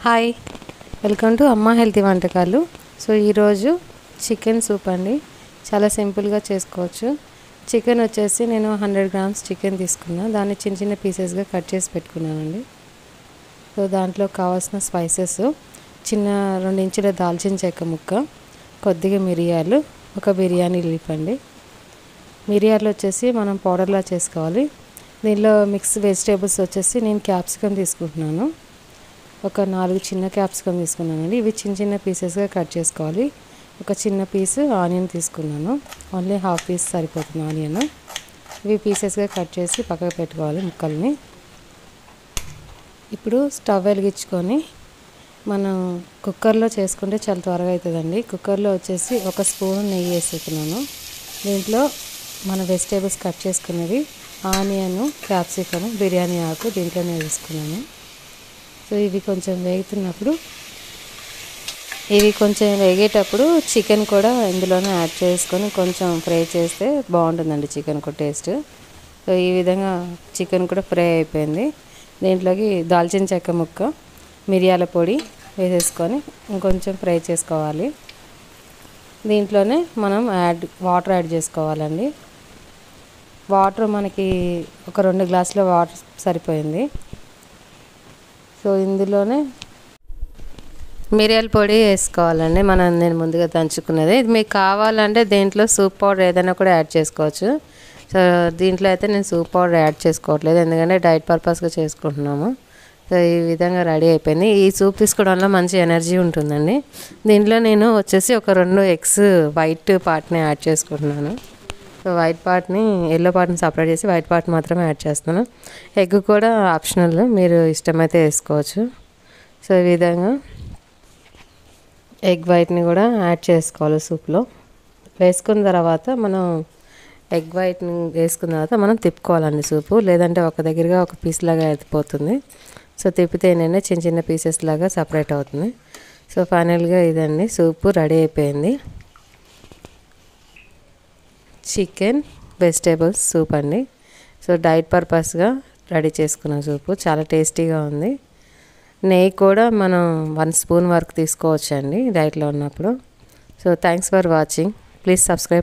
Hi, welcome to అమ్మ healthy వంటకాలు. So ఈరోజు చికెన్ సూప్ అండి. చాలా సింపుల్గా చేసుకోవచ్చు. చికెన్ వచ్చేసి నేను 100 గ్రామ్స్ చికెన్ తీసుకున్నాను. దాన్ని చిన్న చిన్న పీసెస్గా కట్ చేసి పెట్టుకున్నానండి. సో దాంట్లో కావాల్సిన స్పైసెస్ చిన్న 2 ఇంచుల దాల్చిన చెక్క ముక్క, కొద్దిగా మిరియాలు, ఒక బిర్యానీ లీఫ్ అండి. మిరియాలు వచ్చేసి మనం పౌడర్లా చేసుకోవాలి. దీనిలో మిక్స్ వెజిటేబుల్స్ వచ్చేసి నేను క్యాప్సికమ్ తీసుకుంటున్నాను. ఒక 4 చిన్న క్యాప్సికమ్ తీసుకున్నానండి. ఇవి చిన్న చిన్న పీసెస్గా కట్ చేసుకోవాలి. ఒక చిన్న పీసు ఆనియన్ తీసుకున్నాను. ఓన్లీ హాఫ్ పీస్ సరిపోతుంది ఆనియన్. ఇవి పీసెస్గా కట్ చేసి పక్కకు పెట్టుకోవాలి ముక్కల్ని. ఇప్పుడు స్టవ్ వెలిగించుకొని మనం కుక్కర్లో చేసుకుంటే చాలా త్వరగా అవుతుందండి. కుక్కర్లో వచ్చేసి 1 స్పూన్ నెయ్యి వేసుకున్నాను. దీంట్లో మన వెజిటేబుల్స్ కట్ చేసుకున్నవి ఆనియన్, క్యాప్సికమ్, బిర్యానీ ఆకు దీంట్లోనే వేసుకున్నాను. సో ఇవి కొంచెం వేగేటప్పుడు చికెన్ కూడా ఇందులోనే యాడ్ చేసుకొని కొంచెం ఫ్రై చేస్తే బాగుంటుందండి చికెన్ కూడా టేస్ట్. సో ఈ విధంగా చికెన్ కూడా ఫ్రై అయిపోయింది. దీంట్లోకి దాల్చిన చెక్క ముక్క, మిరియాల పొడి వేసేసుకొని ఇంకొంచెం ఫ్రై చేసుకోవాలి. దీంట్లోనే మనం వాటర్ యాడ్ చేసుకోవాలండి. వాటర్ మనకి ఒక 2 గ్లాసుల వాటర్ సరిపోయింది. సో ఇందులోనే మిరియాల పొడి వేసుకోవాలండి. నేను ముందుగా దంచుకున్నది. ఇది మీకు కావాలంటే దీంట్లో సూప్ పౌడర్ ఏదైనా కూడా యాడ్ చేసుకోవచ్చు. సో దీంట్లో అయితే నేను సూప్ పౌడర్ యాడ్ చేసుకోవట్లేదు, ఎందుకంటే డైట్ పర్పస్గా చేసుకుంటున్నాము. సో ఈ విధంగా రెడీ అయిపోయింది. ఈ సూప్ తీసుకోవడం వల్ల మంచి ఎనర్జీ ఉంటుందండి. దీంట్లో నేను వచ్చేసి ఒక 2 ఎగ్స్ వైట్ పార్ట్ని యాడ్ చేసుకుంటున్నాను. సో వైట్ పార్ట్ని, ఎల్లో పార్ట్ని సపరేట్ చేసి వైట్ పార్ట్ మాత్రమే యాడ్ చేస్తున్నాను. ఎగ్ కూడా ఆప్షనల్, మీరు ఇష్టమైతే వేసుకోవచ్చు. సో ఈ విధంగా ఎగ్ వైట్ని కూడా యాడ్ చేసుకోవాలి సూప్లో. వేసుకున్న తర్వాత మనం ఎగ్ వైట్ని వేసుకున్న తర్వాత మనం తిప్పుకోవాలండి సూపు, లేదంటే ఒక దగ్గరగా ఒక పీస్ లాగా అయిపోతుంది. సో తిప్పితే ఏంటంటే చిన్న చిన్న పీసెస్ లాగా సపరేట్ అవుతుంది. సో ఫైనల్గా ఇదండి సూపు రెడీ అయిపోయింది. చికెన్ వెజిటేబుల్స్ సూప్ అండి. సో డైట్ పర్పస్గా రెడీ చేసుకున్న సూపు చాలా టేస్టీగా ఉంది. నెయ్యి కూడా మనం 1 స్పూన్ వరకు తీసుకోవచ్చండి డైట్లో ఉన్నప్పుడు. So thanks for watching. Please subscribe.